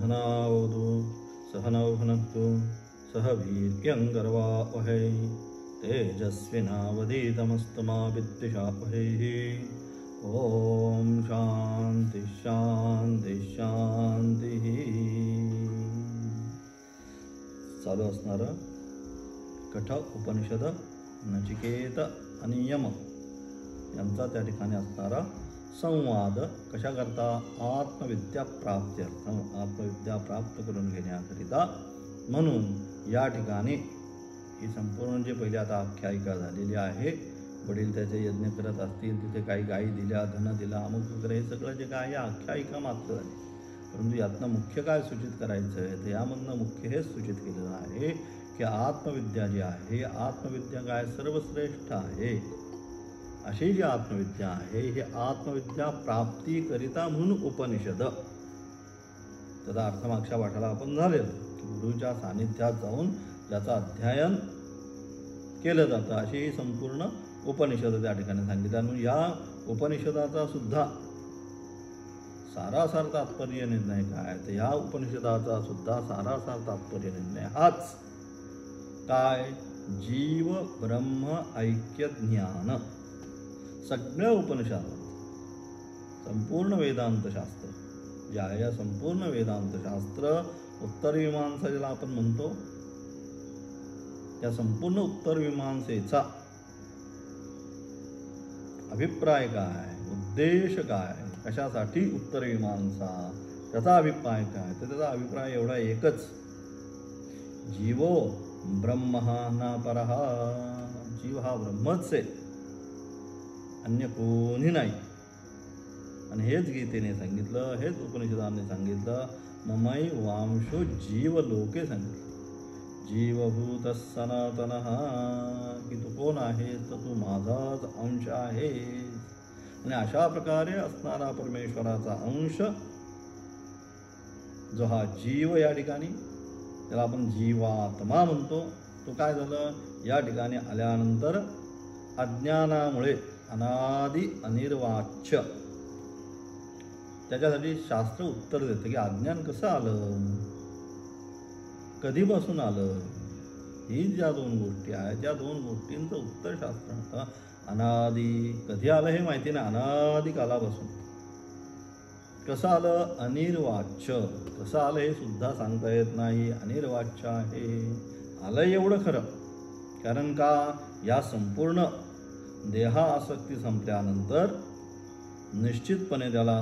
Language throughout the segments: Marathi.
सहनावतु सहनौ भुनक्तु सह वीर्यङ्करवावहै तेजस्विनावधीतमस्तु मा विद्विषावहै। ओम शांति शांति शांति। चालू असणार कठ उपनिषद नचिकेत आणि यम यांचा त्या ठिकाणी असणारा संवाद कशाकरता? आत्मविद्या प्राप्त्यर्थ, आत्मविद्या प्राप्त करून घेण्याकरिता। म्हणून या ठिकाणी ही संपूर्ण जे पहिले आता आख्यायिका झालेली आहे, वडील त्याचे यज्ञ करत असतील, तिथे काही गायी दिल्या, धन दिला, अमुक वगैरे, हे सगळं जे काय आख्यायिका मात्र झाली। परंतु यातनं मुख्य काय सूचित करायचं आहे, तर यामधनं मुख्य हे सूचित केलेलं आहे की आत्मविद्या जी आहे, आत्मविद्या काय सर्वश्रेष्ठ आहे। अशी जी आत्मविद्या आहे, ही आत्मविद्या प्राप्तीकरिता म्हणून उपनिषद, त्याचा अर्थ मागच्या पाठाला आपण झालेलं की गुरुच्या सानिध्यात जाऊन ज्याचं अध्ययन केलं जातं अशी ही संपूर्ण उपनिषद त्या ठिकाणी सांगितलं। म्हणून या उपनिषदाचा सुद्धा सारासार तात्पर्य निर्णय काय, तर या उपनिषदाचा सुद्धा सारासार तात्पर्य निर्णय हाच काय, जीव ब्रह्म ऐक्य ज्ञान। सगळ्या उपनिषदात संपूर्ण वेदांत शास्त्र जे आहे, या संपूर्ण वेदांत शास्त्र उत्तर मीमांसा ज्याला आपण म्हणतो, त्या संपूर्ण उत्तर मीमांसेचा अभिप्राय काय, उद्देश काय, कशासाठी उत्तर मीमांसा, त्याचा अभिप्राय काय, तर त्याचा अभिप्राय एवढा एकच, जीवो ब्रह्म न परः, जीव हा ब्रह्मच आहे, अन्य कोणी नाही। आणि हेच गीतेने सांगितलं, हेच उपनिषदाने सांगितलं, ममै वांशो जीव लोके सांगितलं, जीवभूत सनातनः, की तू कोण आहेस, तर तू माझाच अंश आहेस। आणि अशा प्रकारे असणारा परमेश्वराचा अंश जो हा जीव या ठिकाणी त्याला आपण जीवात्मा म्हणतो, तो काय झालं, या ठिकाणी आल्यानंतर अज्ञानामुळे अनादि अनिर्वाच्य, त्याच्यासाठी शास्त्र उत्तर देतं की अज्ञान कसं आलं, कधीपासून आलं, ही ज्या दोन गोष्टी आहेत, त्या दोन गोष्टींचं उत्तर शास्त्रात अनादि, कधी आलं हे माहिती नाही, अनादि कालापासून कसं आलं, अनिर्वाच्य, कसं आलं हे सुद्धा सांगता येत नाही, अनिर्वाच्य आहे, आलं एवढं खरं। कारण का, या संपूर्ण देहा आसक्ती संपल्यानंतर निश्चितपणे त्याला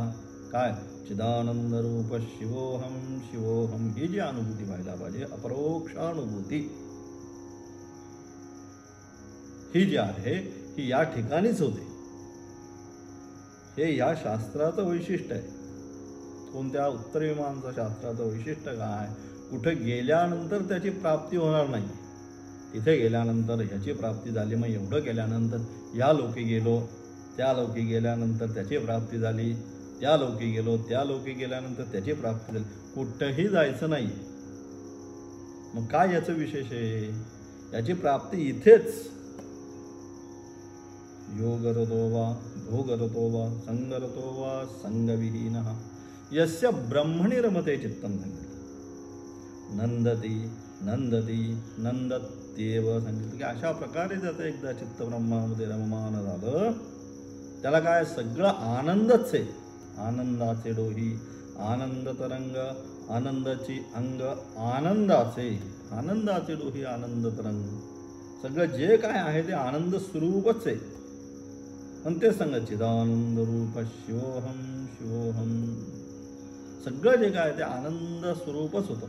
काय, चिदानंद रूप शिवोहम शिवोहम ही जी अनुभूती व्हायला पाहिजे, अपरोक्ष अनुभूती ही जी आहे, ही या ठिकाणीच होते। हे या शास्त्राचं वैशिष्ट्य आहे। कोणत्या उत्तर मीमांसा शास्त्राचं वैशिष्ट्य काय, कुठे गेल्यानंतर त्याची प्राप्ती होणार नाही, तिथे गेल्यानंतर ह्याची प्राप्ती झाली, मग एवढं केल्यानंतर या लोकी गेलो, त्या लोकी गेल्यानंतर त्याची प्राप्ती झाली, त्या लोकी गेलो, त्या लोकी गेल्यानंतर त्याची प्राप्ती झाली, कुठंही जायचं नाही। मग काय याचं विशेष आहे, याची प्राप्ती इथेच, योगरतो वा भोगरतो वा संगरतो वा संगविहीनः यस्य ब्रह्मणि रमते चित्तं सांगितलं, नंदती नंदती नंदत्येव सांगितलं की अशा प्रकारे त्याचं एकदा चित्त ब्रह्मामध्ये रममान झालं, त्याला काय सगळं आनंदच आहे, आनंदाचे डोही, आनंद तरंग, आनंदाची अंग, आनंदाचे, आनंदाचे डोही, आनंद तरंग, सगळं जे काय आहे ते आनंद स्वरूपच आहे। आणि ते सांगत चिदानंद रूप शिवोहम शिवोहम, सगळं जे काय ते आनंद स्वरूपच होतं,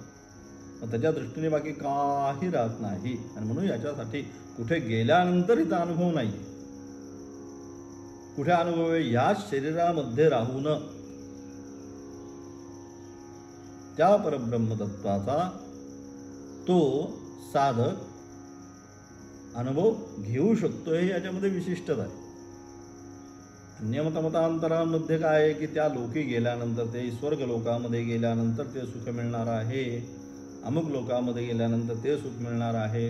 मग त्याच्या दृष्टीने बाकी काही राहत नाही। आणि म्हणून याच्यासाठी कुठे गेल्यानंतर इथं अनुभव नाही, कुठे अनुभव आहे, या शरीरामध्ये राहून त्या परब्रह्मतत्वाचा तो साधक अनुभव घेऊ शकतो, हे याच्यामध्ये विशिष्टता आहे। अन्यमतमतांतरांमध्ये काय आहे की त्या लोकी गेल्यानंतर, ते स्वर्ग लोकामध्ये गेल्यानंतर ते सुख मिळणार आहे, अमुक लोकामध्ये गेल्यानंतर ते सुख मिळणार आहे,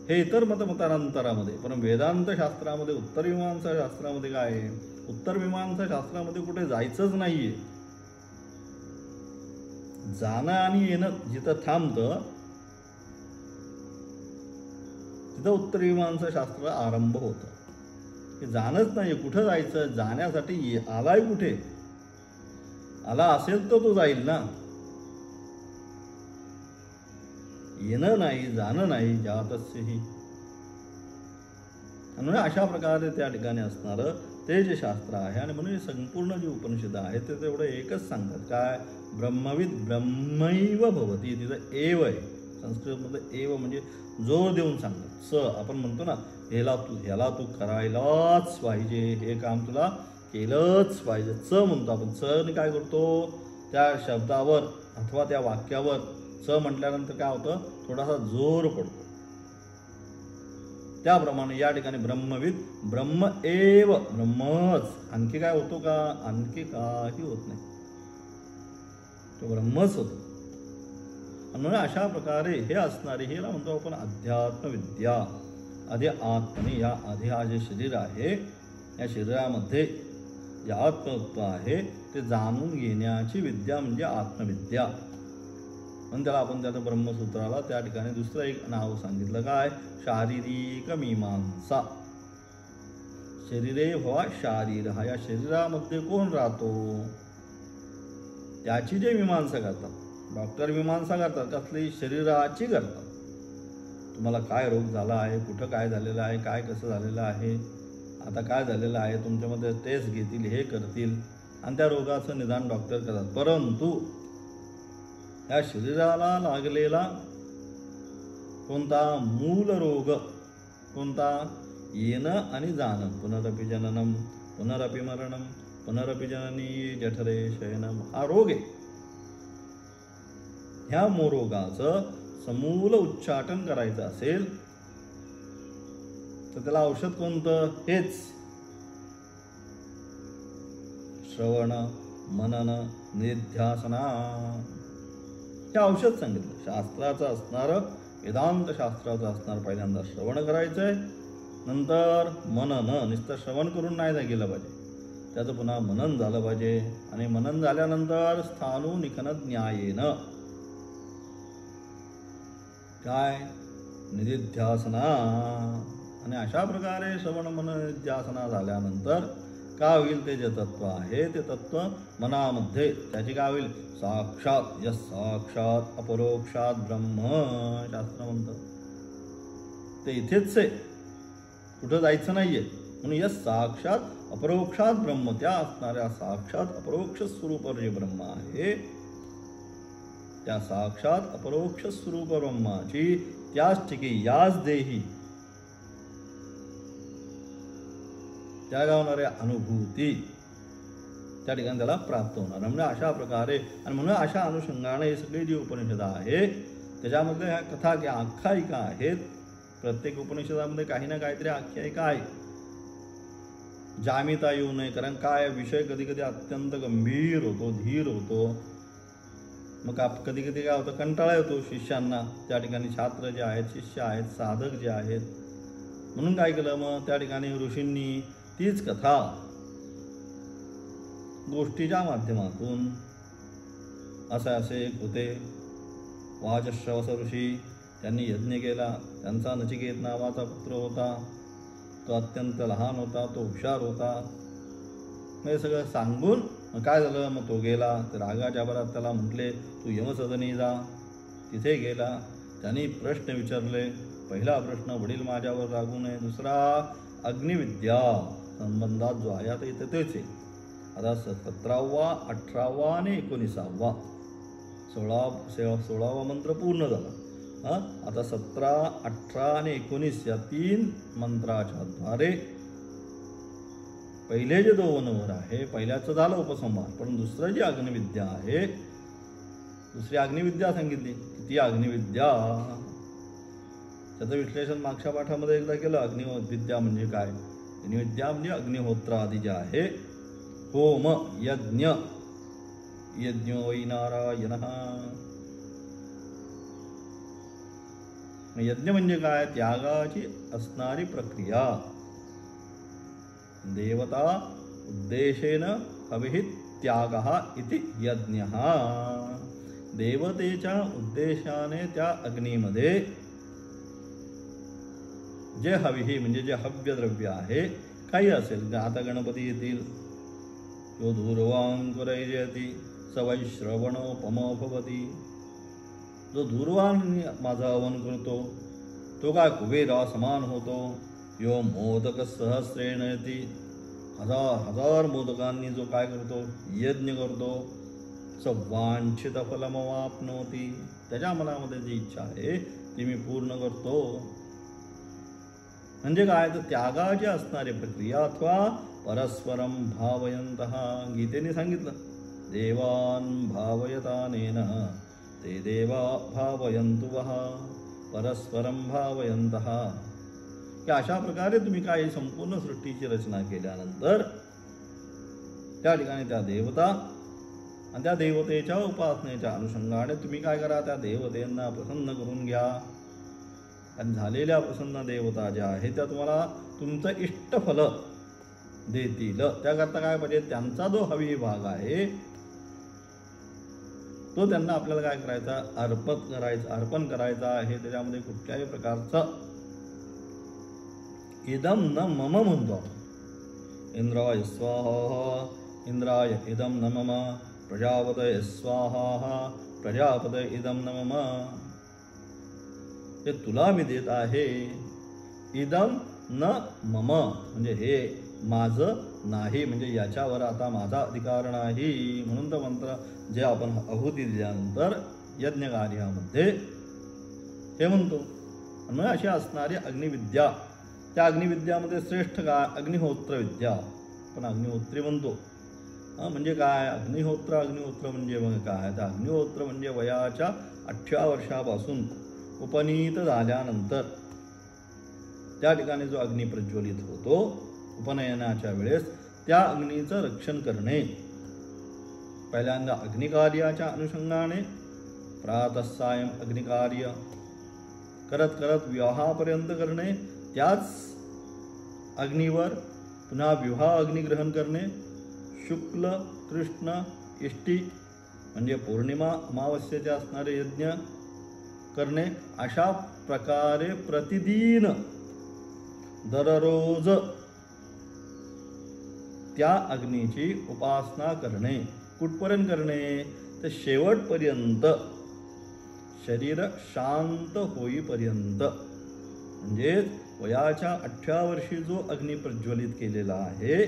हे इतर मतमतांतरामध्ये। पण वेदांत शास्त्रामध्ये, उत्तर मीमांसा शास्त्रामध्ये काय आहे, उत्तर मीमांसा शास्त्रामध्ये कुठे जायचंच नाहीये, जाणं आणि येणं जिथं थांबतं तिथं उत्तर मीमांसा शास्त्र आरंभ होतं. हे जाणंच नाही, कुठं जायचं, जाण्यासाठी आलाय कुठे, आला असेल तर तो जाईल ना. येणं नाही, जाणं नाही, जातस्यहि. म्हणून अशा प्रकारे त्या ठिकाणी असणारं ते जे शास्त्र आहे, आणि म्हणून संपूर्ण जी उपनिषद आहे ते तेवढं एकच सांगतात, काय, ब्रह्मविद ब्रह्मैव भवती. तिथं एव आहे, संस्कृतमध्ये एव म्हणजे जोर देऊन सांगतात. स आपण म्हणतो ना, ह्याला तू करायलाच पाहिजे, हे काम तुला केलंच पाहिजे. च म्हणतो आपण. च ने काय करतो, त्या शब्दावर अथवा त्या वाक्यावर च म्हटल्यानंतर काय होतं, थोडासा जोर पडतो. त्याप्रमाणे या ठिकाणी ब्रह्मविद ब्रह्म एव, ब्रह्मच. आणखी काय होतो का, आणखी काही होत नाही, तो ब्रह्मच होतो. म्हणून अशा प्रकारे हे असणारे, हे म्हणतो आपण अध्यात्म विद्या. आधी आत्मने, या आधी हा जे शरीर आहे, या शरीरामध्ये जे आत्मतत्व आहे ते जाणून घेण्याची विद्या म्हणजे आत्मविद्या. म्हणून त्याला आपण त्याचं ब्रह्मसूत्राला त्या ठिकाणी दुसरं एक नाव सांगितलं, काय, शारीरिक मीमांसा. शरीरे भवा शारीर, हा या शरीरामध्ये कोण राहतो त्याची जे मीमांसा करतात. डॉक्टर मीमांसा करतात कसली, शरीराची करतात. तुम्हाला काय रोग झाला आहे, कुठं काय झालेलं आहे, काय कसं झालेलं आहे, आता काय झालेलं आहे, तुमच्यामध्ये टेस्ट घेतील, हे करतील, आणि त्या रोगाचं निदान डॉक्टर करतात. परंतु या शरीराला लागलेला कोणता मूल रोग, कोणता, येणं आणि जाणं, पुनरपि जननम पुनरपि मरणम पुनरपि जननी जठरे शयनम, हा रोग आहे. ह्या रोगाचं समूल उच्चाटन करायचं असेल तर त्याला औषध कोणतं, हेच श्रवण मनन निध्यासना, हे औषध सांगितलं. शास्त्राचं असणारं, वेदांत शास्त्राचं असणार, पहिल्यांदा श्रवण करायचंय, नंतर मनन. नुसतं श्रवण करून नाही गेलं पाहिजे, त्याचं पुन्हा मनन झालं पाहिजे, आणि मनन झाल्यानंतर स्थाणु निखन न्यायेनं, काय, निधिध्यासना. आणि अशा प्रकारे श्रवण मनन निध्यासना झाल्यानंतर काय होईल, ते जे तत्व आहे ते तत्व मनामध्ये, त्याची काय होईल, साक्षात, यस साक्षात अपरोक्षात ब्रह्म, शास्त्र म्हणतं ते इथेच आहे, कुठं जायचं नाहीये. म्हणून यस साक्षात अपरोक्षात ब्रह्म, त्या असणाऱ्या साक्षात अपरोक्ष स्वरूप जे ब्रह्म आहे, त्या साक्षात अपरोक्ष स्वरूप ब्रह्माची त्याच ठिकाणी, याच देही त्या गावणाऱ्या अनुभूती त्या ठिकाणी त्याला प्राप्त होणार. म्हणजे अशा प्रकारे, आणि म्हणून अशा अनुषंगाने हे सगळे जी उपनिषद आहे त्याच्यामध्ये ह्या कथा किंवा आख्यायिका आहेत. प्रत्येक उपनिषदामध्ये काही ना काहीतरी आख्यायिका आहे, जामिता येऊ नये. कारण काय, विषय कधी कधी अत्यंत गंभीर होतो, धीर होतो. मग कधी कधी काय होतं, कंटाळा येतो शिष्यांना, त्या ठिकाणी छात्र जे आहेत, शिष्य आहेत, साधक जे आहेत. म्हणून काय केलं, मग त्या ठिकाणी ऋषींनी तीच कथा गोष्टीच्या माध्यमातून, असे एक होते वाजश्रवस ऋषी, त्यांनी यज्ञ केला. त्यांचा नचिकेत नावाचा पुत्र होता, तो अत्यंत लहान होता, तो हुशार होता. मग हे सगळं सांगून मग काय झालं, मग तो गेला. तर रागाच्या भरात त्याला म्हटले, तू यमसदनी जा. तिथे गेला, त्यांनी प्रश्न विचारले. पहिला प्रश्न, वडील माझ्यावर रागू नये. दुसरा, अग्निविद्या संबंधात जो आहे, आता इथे तेच आहे. आता 17वा 18वा आणि 19वा 16वा मंत्र पूर्ण झाला. आता 17, 18 आणि 19 या 3 मंत्राच्या द्वारे पहिले जे 2 वर आहे, पहिल्याचं झालं उपसंहार, पण दुसरं जी अग्निविद्या आहे, दुसरी अग्निविद्या सांगितली. ती अग्निविद्या त्याचं विश्लेषण मागच्या पाठामध्ये एकदा केलं. अग्निविद्या म्हणजे काय, अग्निविद्या म्हणजे अग्निहोत्र आदी जे आहे, होम यज्ञ, यज्ञो वै नारायणः. यज्ञ म्हणजे काय, त्यागाची असणारी प्रक्रिया. देवता उद्देशेन हविः त्यागः इति यज्ञः. देवतेच्या उद्देशाने त्या अग्नीमध्ये जे हविही म्हणजे जे हव्य द्रव्य आहे काही असेल, आता गणपती येतील, जो धूर्वांकुरयति स वैश्रवणोपमो भवति, जो धूर्वान माझा हवन करतो तो काय कुबेरा समान होतो. यो मोदक सहस्रेण यती, हजार हजार मोदकांनी जो काय करतो यज्ञ करतो, स वांछित फलमवाप्नोति, त्याच्या मनामध्ये जी इच्छा आहे ती मी पूर्ण करतो. म्हणजे काय तर त्यागाची असणारी प्रक्रिया अथवा परस्परम भावयंतः, गीतेने सांगितलं देवान भावयतानेन ते देवा भावयन्तु वः परस्परम भावयन्तः, की अशा प्रकारे तुम्ही काय संपूर्ण सृष्टीची रचना केल्यानंतर त्या ठिकाणी त्या देवता आणि त्या देवतेच्या उपासनेच्या अनुषंगाने तुम्ही काय करा, त्या देवतेंना प्रसन्न करून घ्या. आणि झालेल्या प्रसन्न देवता ज्या आहेत त्या तुम्हाला तुमचं इष्टफल देतील. त्याकरता काय पाहिजे, त्यांचा जो हवी भाग आहे तो त्यांना आपल्याला काय करायचा, अर्पण करायचा आहे. त्याच्यामध्ये कुठल्याही प्रकारचं इदम न मम म्हणतो. इंद्राय स्वाहा इंद्राय इदम न मम, प्रजापतये स्वाहा प्रजापतये इदम न मम, हे तुला मी देत आहे. इदम न मम म्हणजे हे माझं नाही, म्हणजे याच्यावर आता माझा अधिकार नाही. म्हणून तर मंत्र जे आपण आहुती दिल्यानंतर यज्ञ कार्यामध्ये हे म्हणतो. आणि अशी असणारी अग्निविद्या, त्या अग्निविद्यामध्ये श्रेष्ठ काय अग्निहोत्र विद्या, पण अग्निहोत्री म्हणतो. म्हणजे काय अग्निहोत्र म्हणजे मग काय, तर अग्निहोत्र म्हणजे वयाच्या 18 वर्षापासून उपनीत झाल्यानंतर त्या ठिकाणी जो अग्नी प्रज्वलित होतो उपनयनाच्या वेळेस त्या अग्नीचं रक्षण करणे. पहिल्यांदा अग्निकार्याच्या अनुषंगाने प्रातःसायं अग्निकार्य करत करत विवाहापर्यंत करणे, त्याच अग्नीवर पुन्हा विवाह अग्निग्रहण करणे, शुक्ल कृष्ण इष्टी म्हणजे पौर्णिमा अमावस्येचे असणारे यज्ञ करणे. अशा प्रकारे प्रतिदिन दररोज त्या अग्नीची उपासना करणे. कुठपर्यंत करणे, तर शेवटपर्यंत शरीर शांत होईपर्यंत. म्हणजे वयाच्या 18 वर्षी जो अग्नी प्रज्वलित केलेला आहे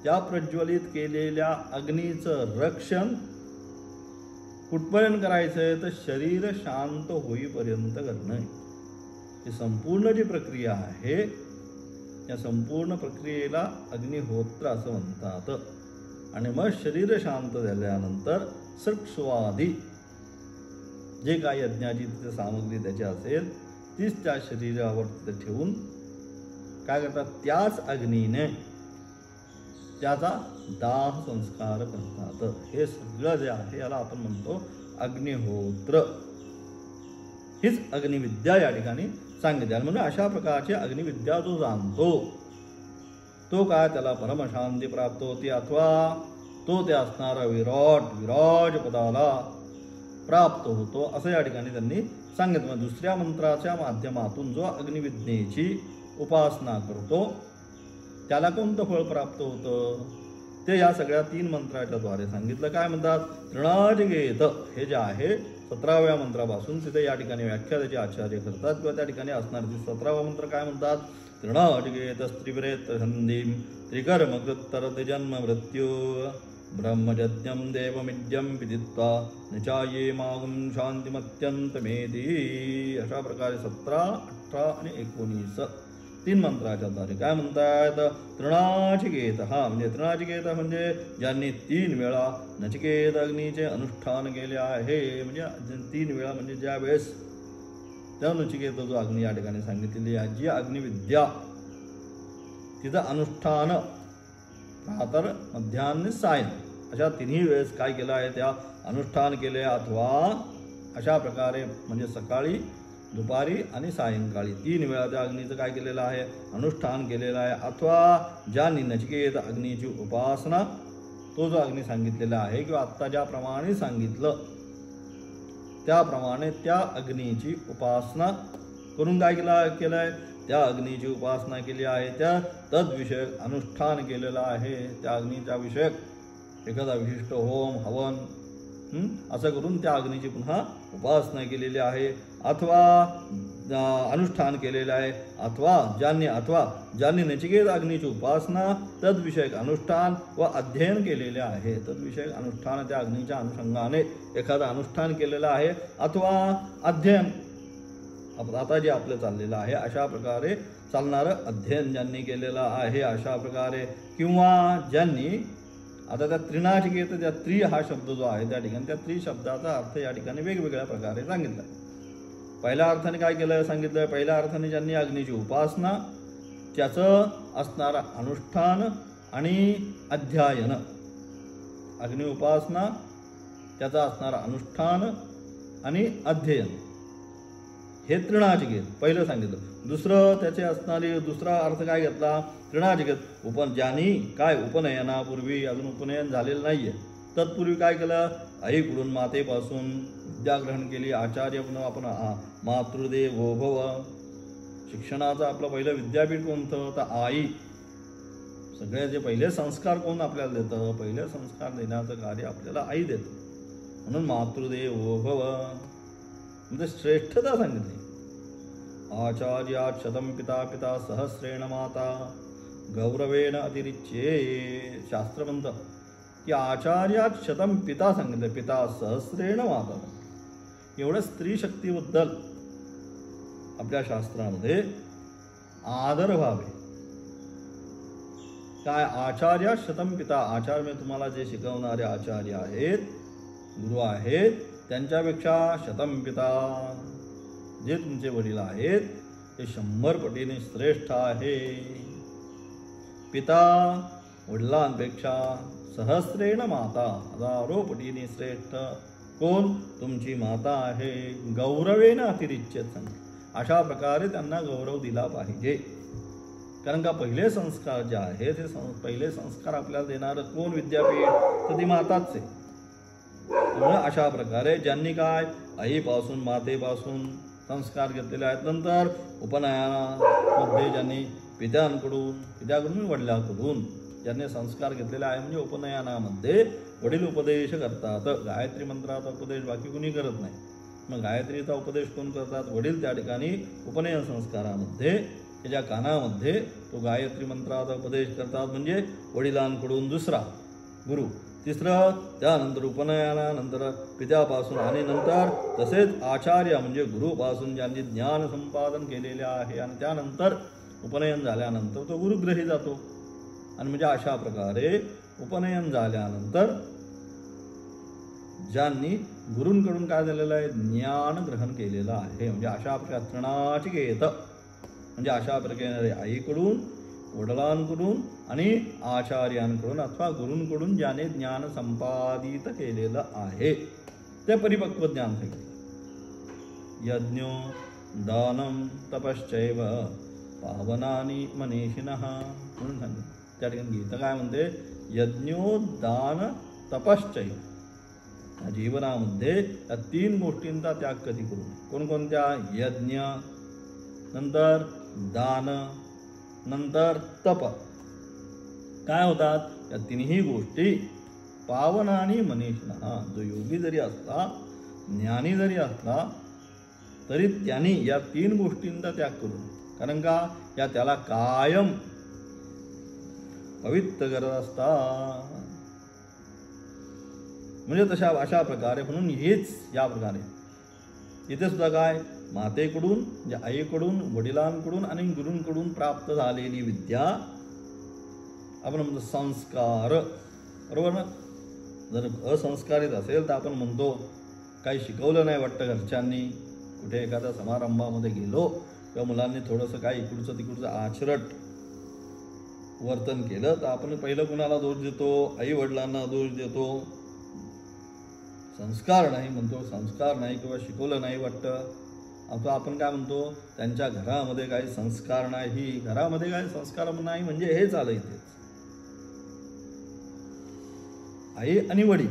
त्या प्रज्वलित केलेल्या अग्नीचं रक्षण कुठपर्यंत करायचं आहे, तर शरीर शांत होईपर्यंत करणं. ही संपूर्ण जी प्रक्रिया आहे या संपूर्ण प्रक्रियेला अग्निहोत्र असं म्हणतात. आणि मग शरीर शांत झाल्यानंतर सृक्ष्वादी जे काय यज्ञाची तिथे सामग्री त्याची असेल तीच त्या शरीरावर तिथे ठेवून काय करतात, त्याच अग्नीने त्याचा दाह संस्कार करतात. हे सगळं जे आहे याला आपण म्हणतो अग्निहोत्र. हीच अग्निविद्या या ठिकाणी सांगितली. म्हणून अशा प्रकारची अग्निविद्या जो जाणतो तो काय त्याला परमशांती प्राप्त होती, अथवा तो ते असणारा विराज पदाला प्राप्त होतो असं या ठिकाणी त्यांनी सांगितलं. दुसऱ्या मंत्राच्या माध्यमातून जो अग्निविद्येची उपासना करतो त्याला कोणतं फळ प्राप्त होतं ते या सगळ्या 3 मंत्राच्या द्वारे सांगितलं. काय म्हणतात, तृणाजिगेत हे जे आहे 17व्या मंत्रापासून तिथे या ठिकाणी व्याख्या त्याचे आचार्य करतात किंवा त्या ठिकाणी असणार 17वा मंत्र काय म्हणतात, तृणाजिगेत स्त्रीवरेत संधीम त्रिकर्मकृत्तरत जन्म मृत्यू ब्रह्मजज्ञम देवमिद्यम विदित्वा निचाये मागुम शांतिमत्यंतमेधी. अशा प्रकारे 17, 18 आणि 19 3 मंत्राच्या द्वारे काय म्हणतात, तृणाचिकेत. हा म्हणजे तृणाचिकेत म्हणजे ज्यांनी 3 वेळा नचिकेत अग्नीचे अनुष्ठान केले आहे. म्हणजे 3 वेळा म्हणजे ज्या वेळेस त्या नचिकेत जो अग्नी या ठिकाणी सांगितलेली आहे जी अग्निविद्या तिचं अनुष्ठान प्रातर मध्यान्ह सायं अशा 3ही वेळेस काय केलं आहे, त्या अनुष्ठान केले. अथवा अशा प्रकारे म्हणजे सकाळी दुपारी आणि सायंकाळी 3 वेळा त्या अग्नीचं काय केलेलं आहे, अनुष्ठान केलेलं आहे. अथवा ज्यांनी नचिकेत अग्नीची उपासना तो जो अग्नी सांगितलेला आहे किंवा आत्ता ज्याप्रमाणे सांगितलं त्याप्रमाणे त्या अग्नीची उपासना करून काय केलंय, त्या अग्नीची उपासना केली आहे, त्या तद्विषयक अनुष्ठान केलेलं आहे, त्या अग्नीच्या विषयक एखादा विशिष्ट होम हवन असं करून त्या अग्नीची पुन्हा उपासना केलेली आहे, अथवा अनुष्ठान केलेलं आहे, अथवा ज्यांनी नचिकेत अग्नीची उपासना तद्विषयक अनुष्ठान व अध्ययन केलेले आहे, तद्विषयक अनुष्ठान त्या अग्नीच्या अनुषंगाने एखादं अनुष्ठान केलेलं आहे, अथवा अध्ययन आता जे आपलं चाललेलं आहे अशा प्रकारे चालणारं अध्ययन ज्यांनी केलेलं आहे अशा प्रकारे, किंवा ज्यांनी आता त्या त्रिनाचिकेत त्या त्रि हा शब्द जो आहे त्या ठिकाणी त्या त्रि शब्दाचा अर्थ या ठिकाणी वेगवेगळ्या प्रकारे सांगितला. पहिल्या अर्थाने काय केलं सांगितलं, पहिल्या अर्थाने ज्यांनी अग्नीची उपासना त्याचं असणारं अनुष्ठान आणि अध्ययन, अग्नि उपासना त्याचं असणारं अनुष्ठान आणि अध्ययन हे त्रिनाचिकेत पहिलं सांगितलं. दुसरं त्याचे असणारे दुसरा अर्थ काय घेतला, त्रिनाचिकेत ज्यांनी काय उपनयनापूर्वी अजून उपनयन झालेलं नाहीये, तत्पूर्वी काय केलं, आईकडून मातेपासून विद्या ग्रहण केली, आचार्य आपण मातृदेवो भव, शिक्षणाचं आपलं पहिलं विद्यापीठ कोणतं तर आई. सगळे जे पहिले संस्कार कोण आपल्याला देतं, पहिले संस्कार देण्याचं कार्य आपल्याला आई देतं, म्हणून मातृदेवो भव म्हणजे श्रेष्ठता सांगितली. आचार्यात् शतं पिता पिता सहस्रेण माता गौरवेण अतिरिच्ये. शास्त्र म्हणतं की आचार्यात् शतं पिता सांगितलं, पिता सहस्रेण माता. एवढं स्त्री शक्तीबद्दल आपल्या शास्त्रामध्ये आदर व्हावे. काय आचार्यात् शतं पिता, आचार्य म्हणजे तुम्हाला जे शिकवणारे आचार्य आहेत, गुरु आहेत, त्यांच्यापेक्षा शतं पिता जे तुमचे वडील आहेत ते 100 पटीने श्रेष्ठ आहे. पिता वडिलांपेक्षा सहस्रेण माता, हजारो पटीने श्रेष्ठ कोण, तुमची माता आहे. गौरवेन अतिरिच्यत, अशा प्रकारे त्यांना गौरव दिला पाहिजे. कारण का पहिले संस्कार जे आहेत हे पहिले संस्कार आपल्याला देणारं कोण विद्यापीठ तर ती माताच आहे. त्यामुळे अशा प्रकारे ज्यांनी काय आईपासून मातेपासून संस्कार घेतलेले आहेत, नंतर उपनयनामध्ये ज्यांनी पित्याकडून वडिलांकडून ज्यांनी संस्कार घेतलेले आहे, म्हणजे उपनयनामध्ये वडील उपदेश करतात. गायत्री मंत्राचा उपदेश बाकी कुणी करत नाही, मग गायत्रीचा उपदेश कोण करतात, वडील. त्या ठिकाणी उपनयन संस्कारामध्ये त्याच्या कानामध्ये तो गायत्री मंत्राचा उपदेश करतात, म्हणजे वडिलांकडून दुसरा गुरु, तिसरं त्यानंतर उपनयनानंतर पित्यापासून, आणि नंतर तसेच आचार्य म्हणजे गुरुपासून ज्यांनी ज्ञान संपादन केलेले आहे, आणि त्यानंतर उपनयन झाल्यानंतर तो गुरुग्रही जातो. आणि म्हणजे अशा प्रकारे उपनयन झाल्यानंतर ज्यांनी गुरूंकडून काय झालेलं आहे, ज्ञान ग्रहण केलेलं आहे, म्हणजे अशा प्रकारे त्रिनाचिकेत म्हणजे अशा प्रकारे आईकडून, वडिलांकडून आणि आचार्यांकडून अथवा गुरूंकडून ज्याने ज्ञान संपादित केलेलं आहे ते परिपक्व ज्ञान सांगितले. यज्ञो दानं तपश्चैव पावनानि मनीषिणः म्हणून सांगितलं. त्या ठिकाणी गीता काय म्हणते, यज्ञो दान तपश्चैव. जीवनामध्ये या 3 गोष्टींचा त्याग कधी करू, कोणकोणत्या, यज्ञ, नंतर दान, नंतर तप. काय होतात या 3ही गोष्टी, पावन आणि मनीषिणः. जो योगी जरी असला, ज्ञानी जरी असला, तरी त्यांनी या 3 गोष्टींचा त्याग करू. कारण का या त्याला कायम पवित्र करत असतात. म्हणजे तशा अशा प्रकारे, म्हणून हेच या प्रकारे इथे सुद्धा काय, मातेकडून म्हणजे आईकडून, वडिलांकडून आणि गुरूंकडून प्राप्त झालेली विद्या आपण म्हणतो संस्कार, बरोबर ना. जर असंस्कारित असेल तर आपण म्हणतो काही शिकवलं नाही वाटतं घरच्यांनी, कुठे एखाद्या समारंभामध्ये गेलो किंवा मुलांनी थोडंसं काही इकडचं तिकडचं आचरट वर्तन केलं तर आपण पहिलं कुणाला दोष देतो, आई वडिलांना दोष देतो. संस्कार नाही म्हणतो, संस्कार नाही किंवा शिकवलं नाही वाटतं. आता आपण काय म्हणतो, त्यांच्या घरामध्ये काही संस्कार नाही, घरामध्ये काही संस्कार नाही म्हणजे हे झालं इथेच. आई आणि वडील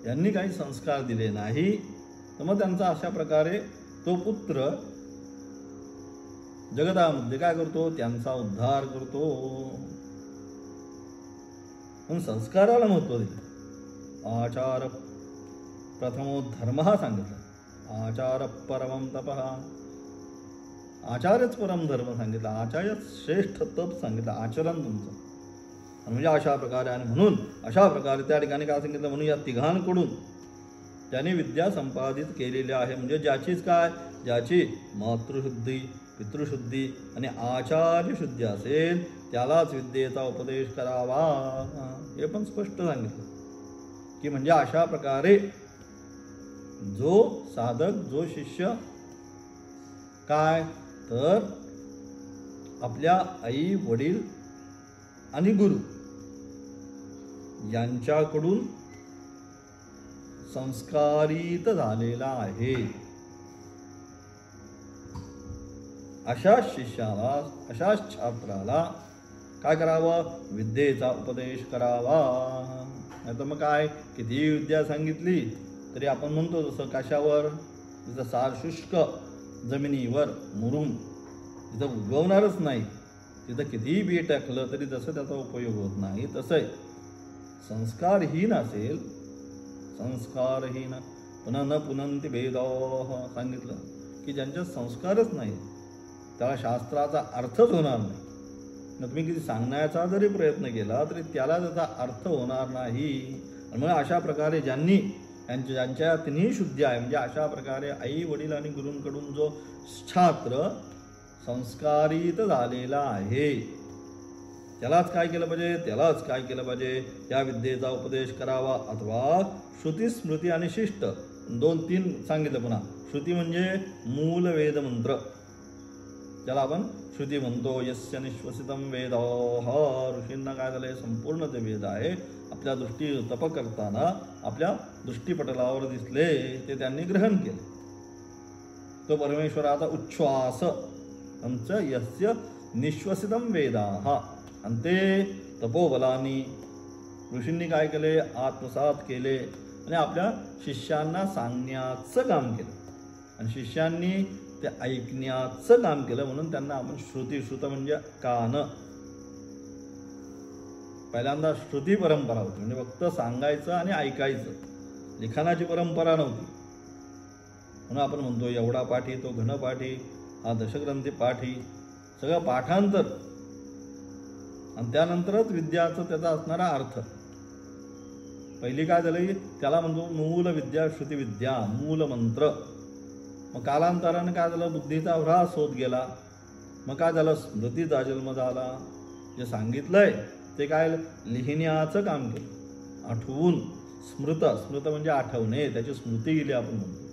त्यांनी काही संस्कार दिले नाही, तर मग त्यांचा अशा प्रकारे तो पुत्र जगतामध्ये काय करतो, त्यांचा उद्धार करतो. म्हणून संस्काराला महत्व दिले. आचार प्रथमो धर्म हा सांगितला. आचार परमं तपः, आचार्यच परम धर्म सांगितला. आचार्यच श्रेष्ठ तप सांगितलं, आचरण तुमचं. म्हणजे अशा प्रकारे, आणि म्हणून अशा प्रकारे त्या ठिकाणी काय सांगितलं, म्हणून या तिघांकडून ज्याने विद्या संपादित केलेली आहे, म्हणजे ज्याचीच काय, ज्याची मातृशुद्धी, पितृशुद्धी आणि आचार्यशुद्धी असेल त्यालाच विद्येचा उपदेश करावा. हे पण स्पष्ट सांगितलं की म्हणजे अशा प्रकारे जो साधक, जो शिष्य काय तर आपल्या आई वडील आणि गुरु यांच्याकडून संस्कारित झालेला आहे, अशा शिष्याला, अशा छात्राला काय करावं, विद्येचा उपदेश करावा. नाही तर मग काय, कितीही विद्या सांगितली तरी आपण म्हणतो जसं कशावर, जसं सार शुष्क जमिनीवर मुरुम तिथं उगवणारच नाही, तिथं कितीही बी टाकलं तरी जसं त्याचा उपयोग होत नाही, तसंच संस्कारहीन असेल, संस्कारहीन पुन्हा न पुनंती भेदः सांगितलं की ज्यांच्यात संस्कारच नाही त्याला शास्त्राचा अर्थच होणार नाही. मग तुम्ही किती सांगण्याचा जरी प्रयत्न केला तरी त्याला त्याचा अर्थ होणार नाही. आणि मग अशा प्रकारे ज्यांच्या तिन्ही शुद्धी आहे, म्हणजे अशा प्रकारे आई वडील आणि गुरूंकडून जो छात्र संस्कारित झालेला आहे त्यालाच काय केलं पाहिजे, त्या विद्येचा उपदेश करावा. अथवा श्रुती, स्मृती आणि शिष्ट 2-3 सांगितलं. पुन्हा श्रुती म्हणजे मूल वेद मंत्र, त्याला आपण श्रुती म्हणतो. यस्य निश्वसितम वेद, ऋषींना काय झालंय, संपूर्ण ते वेद आहे आपल्या दृष्टी तप करताना आपल्या दृष्टीपटलावर दिसले, ते त्यांनी ग्रहण केले. तो परमेश्वराचा उच्छ्वास आमचं यस्य निश्वसितम वेदाः, आणि ते तपोबलानी ऋषींनी काय केले, आत्मसात केले आणि आपल्या शिष्यांना सांगण्याचं काम केलं, आणि शिष्यांनी ते ऐकण्याचं काम केलं. म्हणून त्यांना आपण श्रुती, श्रुत म्हणजे कान, पहिल्यांदा श्रुती परंपरा होती, म्हणजे फक्त सांगायचं आणि ऐकायचं, लिखाणाची परंपरा नव्हती. म्हणून आपण म्हणतो एवढा पाठी, तो घनपाठी, हा दशग्रंथी पाठी, सगळं पाठांतर, आणि त्यानंतरच विद्याचं त्याचा असणारा अर्थ. पहिली काय झालं, त्याला म्हणतो मूल विद्या, श्रुती विद्या, मूल मंत्र. मग कालांतराने काय झालं, बुद्धीचा ह्रास होत गेला. मग काय झालं, स्मृतीचा जन्म झाला. जे सांगितलंय ते काय लिहिण्याचं काम केलं, आठवून. स्मृत म्हणजे आठवणे, त्याची स्मृती गेली आपण म्हणतो.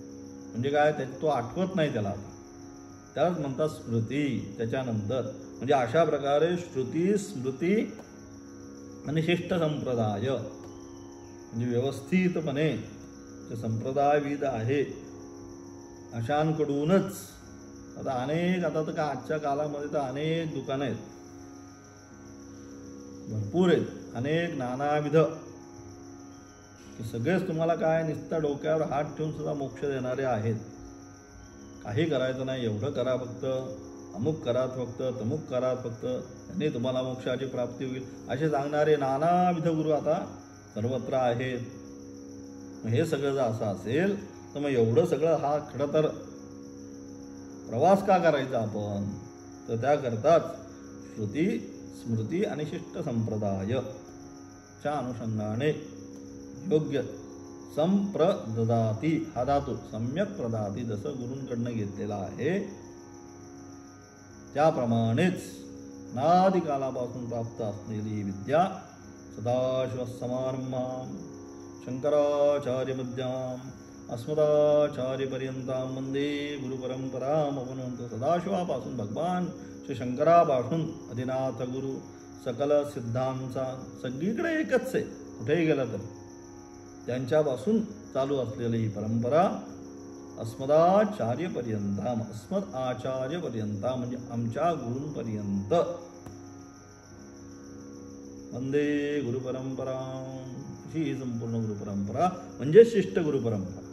म्हणजे काय, तो आठवत नाही त्यालाच म्हणतात स्मृती. त्याच्यानंतर म्हणजे अशा प्रकारे श्रुती, स्मृती आणि शिष्ट संप्रदाय, म्हणजे व्यवस्थितपणे जे संप्रदायविद आहे अशांकडूनच. आता तर का आजच्या कालामध्ये तर अनेक दुकानं आहेत, भरपूर आहेत, अनेक नानाविध, की सगळेच तुम्हाला काय नुसतं डोक्यावर हात ठेवून सुद्धा मोक्ष देणारे आहेत. काही करायचं नाही, एवढं करा फक्त, अमुक करा फक्त, तमुक करा फक्त, आणि तुम्हाला मोक्षाची प्राप्ती होईल, असे सांगणारे नानाविध गुरु आता सर्वत्र आहेत. हे सगळं जर असं असेल तर मग एवढं सगळं हा खरं तर प्रवास का करायचा आपण, तर त्याकरताच श्रुती, स्मृती आणि शिष्ट संप्रदायच्या अनुषंगाने योग्य संप्रददाती, हा धातू सम्यक प्रदाती, जसं गुरूंकडनं घेतलेला आहे त्याप्रमाणेच नादिकालापासून प्राप्त असलेली विद्या सदाशिवसमारंभां शंकराचार्यमध्याम् अस्मदाचार्यपर्यंतां वंदे गुरुपरंपराम्. आपण म्हणतो सदाशिवापासून, भगवान श्री शंकरापासून आदिनाथ गुरु सकल सिद्धांचा सगळीकडे एकच आहे, कुठेही गेला तर त्यांच्यापासून चालू असलेली ही परंपरा अस्मदाचार्यपर्यंताम्, अस्मद आचार्यपर्यंत म्हणजे आमच्या गुरूंपर्यंत. वंदे गुरुपरंपराम्. अशी ही संपूर्ण गुरुपरंपरा म्हणजे शिष्ट गुरुपरंपरा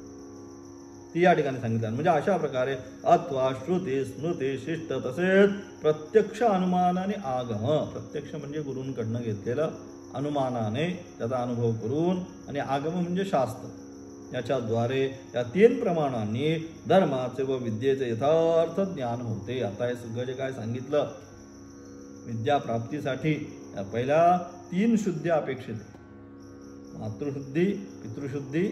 ती या ठिकाणी सांगितलं. म्हणजे अशा प्रकारे अथवा श्रुती स्मृती शिष्ट तसेच प्रत्यक्ष अनुमान आणि आगम. प्रत्यक्ष म्हणजे गुरूंकडनं घेतलेलं, अनुमानाने त्याचा अनुभव करून, आणि आगम म्हणजे शास्त्र, याच्याद्वारे या 3 प्रमाणांनी धर्माचे व विद्येचे यथार्थ ज्ञान होते. आता हे सगळं जे काय सांगितलं विद्या प्राप्तीसाठी या पहिल्या 3 शुद्धी अपेक्षित आहे. मातृशुद्धी, पितृशुद्धी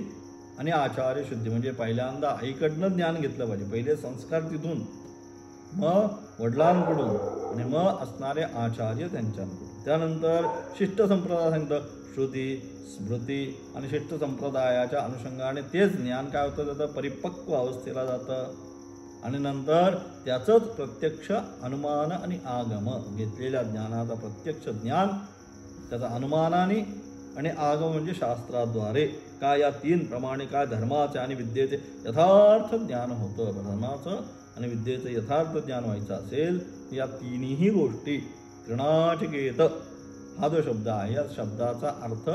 आणि आचार्य शुद्धी. म्हणजे पहिल्यांदा आईकडनं ज्ञान घेतलं पाहिजे, पहिले संस्कार तिथून, मग वडिलांकडून, आणि मग असणारे आचार्य त्यांच्याकडून. त्यानंतर शिष्ट संप्रदाय सांगतं. श्रुती स्मृती आणि शिष्ट संप्रदायाच्या अनुषंगाने तेच ज्ञान काय होतं, त्याचं परिपक्व अवस्थेला जातं. आणि नंतर त्याचंच प्रत्यक्ष अनुमान आणि आगम, घेतलेल्या ज्ञानाचा प्रत्यक्ष ज्ञान, त्याचा अनुमानाने आणि आगम म्हणजे शास्त्राद्वारे काय या 3 प्रमाणे काय धर्माचे आणि विद्येचे यथार्थ ज्ञान होतं. धर्माचं आणि विद्येचं यथार्थ ज्ञान व्हायचं असेल या 3ही गोष्टी तृणाचिकेत हा जो शब्द आहे या शब्दाचा अर्थ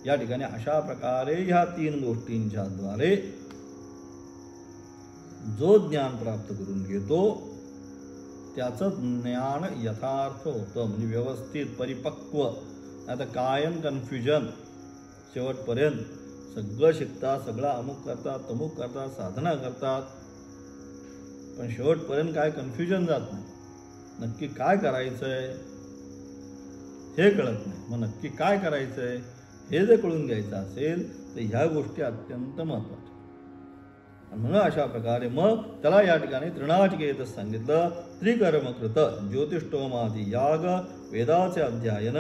या ठिकाणी अशा प्रकारे ह्या 3 गोष्टींच्या द्वारे जो ज्ञान प्राप्त करून घेतो त्याचं ज्ञान यथार्थ होतं, म्हणजे व्यवस्थित परिपक्व. आता कायम कन्फ्युजन, शेवटपर्यंत सगळं शिकतात, सगळं अमुक करतात, तमुक करतात, साधना करतात, पण शेवटपर्यंत काय कन्फ्युजन जात नाही. नक्की काय करायचंय हे कळत नाही. मग नक्की काय करायचंय हे जर कळून घ्यायचं असेल तर ह्या गोष्टी अत्यंत महत्त्वाच्या. म्हणून अशा प्रकारे मग त्याला या ठिकाणी तृणाचिकेतच सांगितलं. त्रिकर्मकृत ज्योतिष्टोमादी याग, वेदाचे अध्ययन,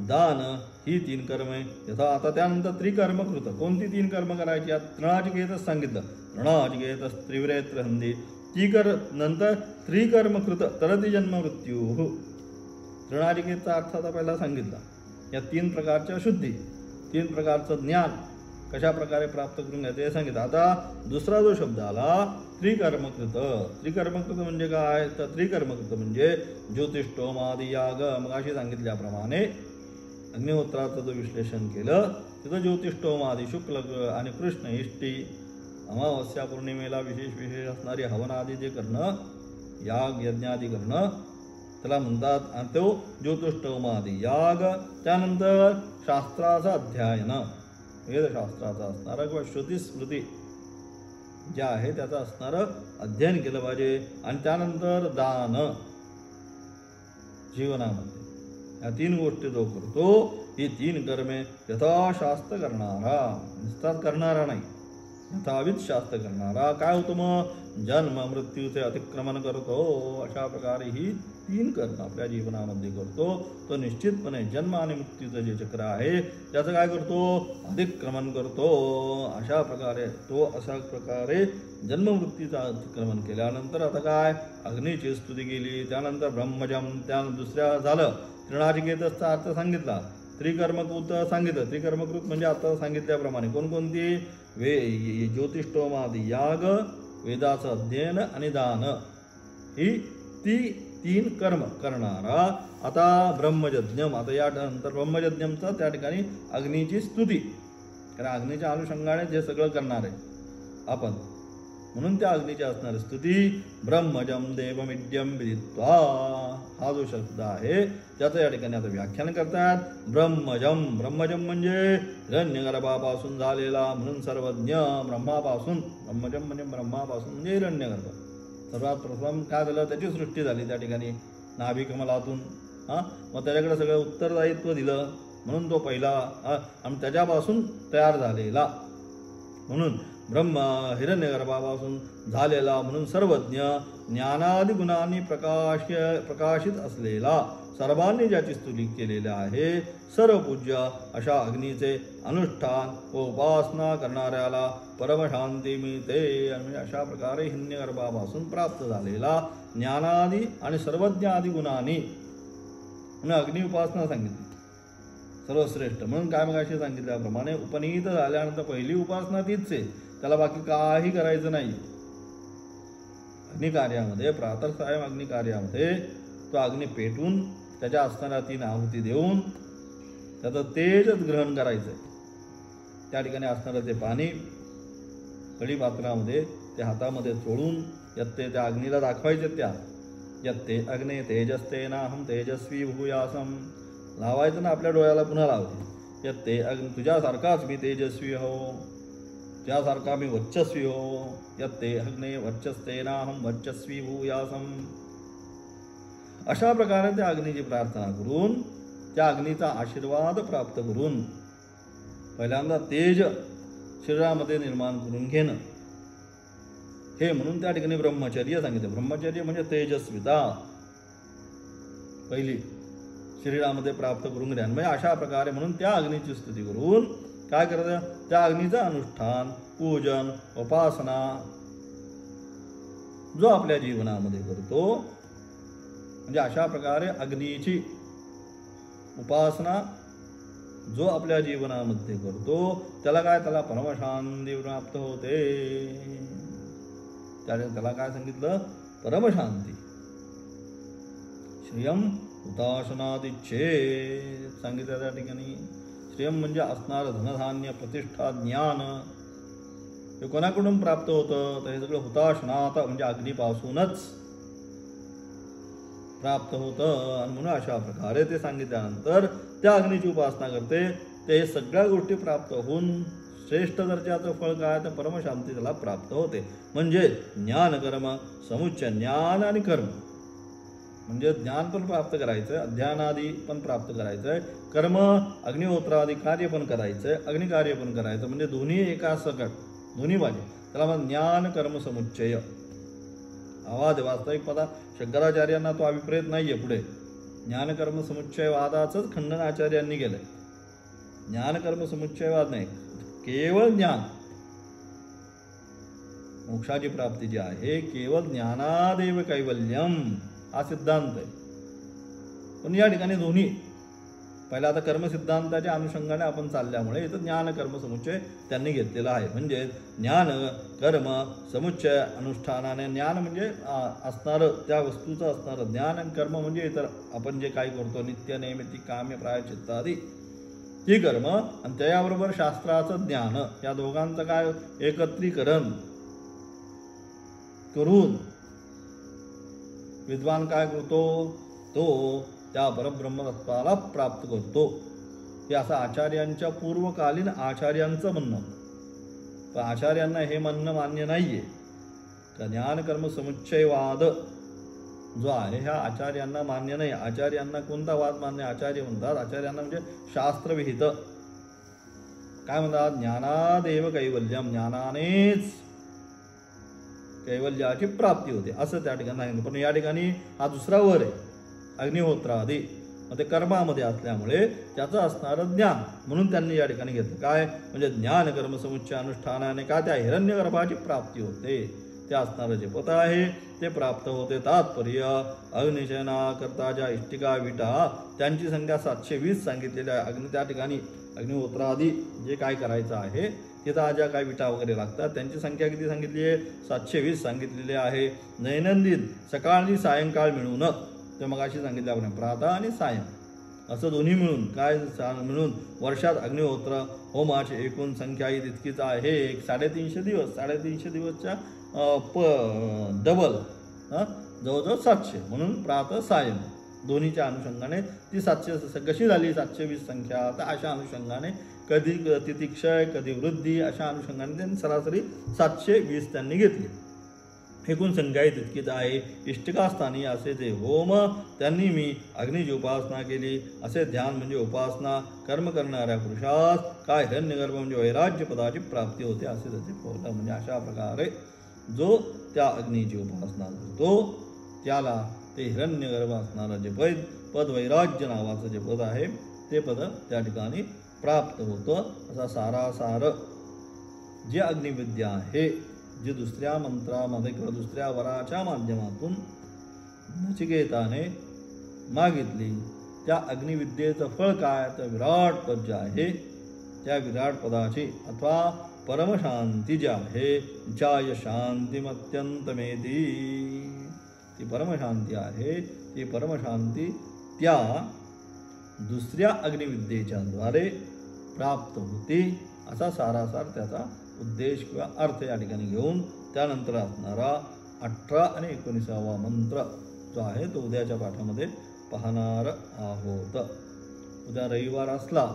दान ही 3 कर्मे. यथा आता त्यानंतर त्रिकर्मकृत कोणती 3 कर्म करायची यात तृणाचिकेतच सांगितलं. तृणाचिकेत त्रिव्रेत्र हंदी नंतर त्रिकर्मकृत तरती जन्म मृत्यू. तृणाचिकेतचा अर्थ आता पहिला सांगितला. या 3 प्रकारच्या शुद्धी, 3 प्रकारचं ज्ञान कशा प्रकारे प्राप्त करून घ्यायचं हे सांगितलं. आता दुसरा जो शब्द आला त्रिकर्मकृत. त्रिकर्मकृत म्हणजे काय तर त्रिकर्मकृत म्हणजे ज्योतिष्टोमादी याग. मग अशी सांगितल्याप्रमाणे अग्निहोत्राचं जो विश्लेषण केलं तिथं ज्योतिष्टोमादी शुक्ल आणि कृष्ण इष्टी अमावस्या पौर्णिमेला विशेष असणारी हवनादी जे करणं, याग यज्ञादी करणं त्याला म्हणतात. आणि तो ज्योतिष्टोमादी याग. त्यानंतर शास्त्राचं अध्ययन, वेदशास्त्राचा असणारा किंवा श्रुती स्मृती जे आहे त्याचं असणारं अध्ययन केलं पाहिजे. आणि त्यानंतर दान जीवनामध्ये या 3 गोष्टी जो करतो ही 3 कर्मे यथाशास्त्र करणारा, नुसताच करणारा नाही, यथाविध शास्त्र करणारा काय होतं मग जन्म मृत्यूचे अतिक्रमण करतो. अशा प्रकारे ही 3 कर्म आपल्या जीवनामध्ये करतो तो निश्चितपणे जन्म आणि मृत्यूचं जे चक्र आहे त्याचं काय करतो अतिक्रमण करतो. अशा प्रकारे जन्म मृत्यूचं अतिक्रमण केल्यानंतर आता काय अग्नीची स्तुती केली. त्यानंतर ब्रह्मजम, त्या दुसऱ्या झालं तृणाचिकेतचा अर्थ सांगितला. त्रिकर्मकृत सांगितलं. त्रिकर्मकृत म्हणजे आता सांगितल्याप्रमाणे कोणकोणती ज्योतिष्टोमादी याग, वेदाचं अध्ययन आणि दान ही ती 3 कर्म करणारा. आता ब्रह्मयज्ञम, आता या नंतर ब्रह्मयज्ञमचा त्या ठिकाणी अग्नीची स्तुती, कारण अग्नीच्या अनुषंगाने जे सगळं करणार आहे आपण, म्हणून त्या अग्नीची असणारी स्तुती. ब्रह्मजम देवमिड्यम विदित्वा हा जो शब्द आहे त्याचं या ठिकाणी आता व्याख्यान करतात. ब्रह्मजम, ब्रह्मजम म्हणजे हिरण्यगर्भापासून झालेला, म्हणून सर्वज्ञ ब्रह्मापासून. ब्रह्मजम म्हणजे ब्रह्मापासून म्हणजे हिरण्यगर्भ. सर्वात प्रथम काय झालं त्याची सृष्टी झाली त्या ठिकाणी नाभिकमलातून. मग त्याच्याकडे सगळं उत्तरदायित्व दिलं म्हणून तो पहिला आणि त्याच्यापासून तयार झालेला, म्हणून ब्रह्म हिरण्यगर्भापासून झालेला, म्हणून सर्वज्ञ, ज्ञानादी गुणांनी प्रकाशित असलेला, सर्वांनी ज्याची स्तुती केलेली आहे, सर्वपूज्य अशा अग्नीचे अनुष्ठान व उपासना करणाऱ्याला परमशांती मिळते. आणि अशा प्रकारे हिरण्यगर्भापासून प्राप्त झालेला ज्ञानादी आणि सर्वज्ञ आदी गुणांनी म्हणून अग्नी उपासना सांगितली सर्वश्रेष्ठ. म्हणून काय मग अशी सांगितल्याप्रमाणे उपनीत झाल्यानंतर पहिली उपासना तीच आहे, त्याला बाकी काही करायचं नाही. अग्निकार्यामध्ये प्रातःसायम अग्निकार्यामध्ये तो अग्नी पेटून त्याच्या असणाऱ्या 3 आहुती देऊन त्याचं तेजच ग्रहण करायचं आहे. त्या ठिकाणी असणारं ते पाणी कढीपात्रामध्ये ते हातामध्ये चोळून यत्ते त्या अग्नीला दाखवायचे. त्या यत्ते अग्ने तेजस्तेनाहम तेजस्वी भूयासम लावायचं ना आपल्या डोळ्याला पुन्हा लावायचे. यत्ते अग्नी तुझ्यासारखाच मी तेजस्वी हो, तुझ्यासारखा मी वर्चस्वी हो. यत्ते अग्ने वर्चस्तेनाहम वर्चस्वी भूयासम. अशा प्रकारे त्या अग्नीची प्रार्थना करून त्या अग्नीचा आशीर्वाद प्राप्त करून पहिल्यांदा तेज शरीरामध्ये निर्माण करून घेणं हे म्हणून त्या ठिकाणी ब्रह्मचर्य सांगितलं. ब्रह्मचर्य म्हणजे तेजस्विता पहिली शरीरामध्ये प्राप्त करून घेणं. म्हणजे अशा प्रकारे म्हणून त्या अग्नीची स्तुती करून काय करायचं, त्या अग्नीचं अनुष्ठान पूजन उपासना जो आपल्या जीवनामध्ये करतो. म्हणजे अशा प्रकारे अग्नीची उपासना जो आपल्या जीवनामध्ये करतो त्याला काय, त्याला परमशांती प्राप्त होते. त्याला काय सांगितलं, परमशांती. श्रियम हुताशनादिच्छेद सांगितलं त्या ठिकाणी. श्रियम म्हणजे असणारं धनधान्य प्रतिष्ठा ज्ञान हे कोणाकडून प्राप्त होतं, तर हे सगळं हुताशनात म्हणजे अग्नीपासूनच प्राप्त होतं. आणि म्हणून अशा प्रकारे ते सांगितल्यानंतर त्या अग्नीची उपासना करते ते सगळ्या गोष्टी प्राप्त होऊन श्रेष्ठ दर्जाचं फळ काय, तर परमशांती त्याला प्राप्त होते. म्हणजे ज्ञान कर्म समुच्चय, ज्ञान आणि कर्म म्हणजे ज्ञान पण प्राप्त करायचं आहे, अध्यानादी पण प्राप्त करायचं आहे, कर्म अग्निहोत्रादी कार्य पण करायचं आहे, अग्निकार्य पण करायचं. म्हणजे दोन्ही एका सकट दोन्ही पाहिजे. त्याला मग ज्ञान कर्म समुच्चय. आवाज वास्तविक पदा शंकराचार्यांना तो अभिप्रेत नाहीये. पुढे ज्ञानकर्म समुच्चयवादाचंच खंडन आचार्यांनी केलंय. ज्ञानकर्म समुच्चयवाद नाही, केवळ ज्ञान. मोक्षाची प्राप्ती जी आहे केवळ ज्ञानादेव कैवल्यम हा सिद्धांत आहे. पण या ठिकाणी दोन्ही पहिला आता कर्मसिद्धांताच्या अनुषंगाने आपण चालल्यामुळे इथं ज्ञान कर्म समुच्चय त्यांनी घेतलेला आहे. म्हणजे ज्ञान कर्म समुच्चय अनुष्ठानाने, ज्ञान म्हणजे असणारं त्या वस्तूचं असणारं ज्ञान, आणि कर्म म्हणजे इतर आपण जे काही करतो नित्य नैमित्तिक काम्य प्रायश्चित्त आदी ती कर्म, आणि त्याबरोबर शास्त्राचं ज्ञान, या दोघांचं काय एकत्रीकरण करून विद्वान काय करतो, तो त्या परब्रह्मतत्वाला प्राप्त करतो. हे असं आचार्यांच्या पूर्वकालीन आचार्यांचं म्हणणं. पण आचार्यांना हे म्हणणं मान्य नाहीये का ज्ञानकर्म समुच्चयवाद जो आहे ह्या आचार्यांना मान्य नाही. आचार्यांना कोणता वाद मान्य, आचार्य म्हणतात आचार्यांना म्हणजे शास्त्रविहित काय म्हणतात, ज्ञानादेव कैवल्यम, ज्ञानानेच कैवल्याची प्राप्ती होते असं त्या ठिकाणी सांगितलं. पण या ठिकाणी हा दुसरा वर आहे अग्निहोत्रादी, मग ते कर्मामध्ये असल्यामुळे त्याचं असणारं ज्ञान म्हणून त्यांनी या ठिकाणी घेतलं. काय म्हणजे ज्ञान कर्म समुच्चय अनुष्ठानाने काय त्या हिरण्यगर्भाची प्राप्ती होते. ते असणारं जे पद आहे ते प्राप्त होते. तात्पर्य अग्निशयना करता ज्या इष्टिका विटा त्यांची संख्या 720 सांगितलेली आहे. त्या ठिकाणी अग्निहोत्रादी जे काय करायचं आहे तिथं ज्या काय विटा वगैरे लागतात त्यांची संख्या किती सांगितली आहे, 720 सांगितलेली आहे. दैनंदिन सकाळ आणि सायंकाळ मिळून, ते मग अशी सांगितलं आपण प्रातः आणि सायं असं दोन्ही मिळून काय मिळून वर्षात अग्निहोत्र होमाची एकूण संख्या ही तितकीच आहे. 350 दिवस, 350 दिवसच्या डबल जवळजवळ 700, म्हणून प्रातः सायं दोन्हीच्या अनुषंगाने ती 700 कशी झाली 720 संख्या, तर अशा अनुषंगाने कधी तितिक्षय कधी वृद्धी अशा अनुषंगाने त्यांनी सरासरी 720 त्यांनी घेतली. एकूण संख्या तितकीच आहे. इष्टिकास्थानी असे जे होम त्यांनी मी अग्नीची उपासना केली. असे ध्यान म्हणजे उपासना कर्म करणाऱ्या पुरुषास काय हिरण्यगर्भ म्हणजे वैराग्य पदाची प्राप्ती होते असे त्याचे फळ. म्हणजे अशा प्रकारे जो त्या अग्नीची उपासना करतो त्याला ते हिरण्यगर्भ असणारं जे पद वैराग्य नावाचं जे पद आहे ते पद त्या ठिकाणी प्राप्त होतं. असा सारासार जे अग्निविद्या आहे जी दुसऱ्या मंत्रामध्ये किंवा दुसऱ्या वराच्या माध्यमातून नचिकेताने मागितली त्या अग्निविद्येचं फळ काय, तर विराट पद जे आहे त्या विराट पदाची अथवा परमशांती जी आहे ज्या शांतिमत्यंतमेती ती परमशांती आहे. ती परमशांती त्या दुसऱ्या अग्निविद्येच्या द्वारे प्राप्त होती असा सारासार त्याचा उद्देश किंवा अर्थ या ठिकाणी घेऊन त्यानंतर असणारा 18 आणि 19वा मंत्र जो आहे तो उद्याच्या पाठामध्ये पाहणार आहोत. उद्या रविवार असला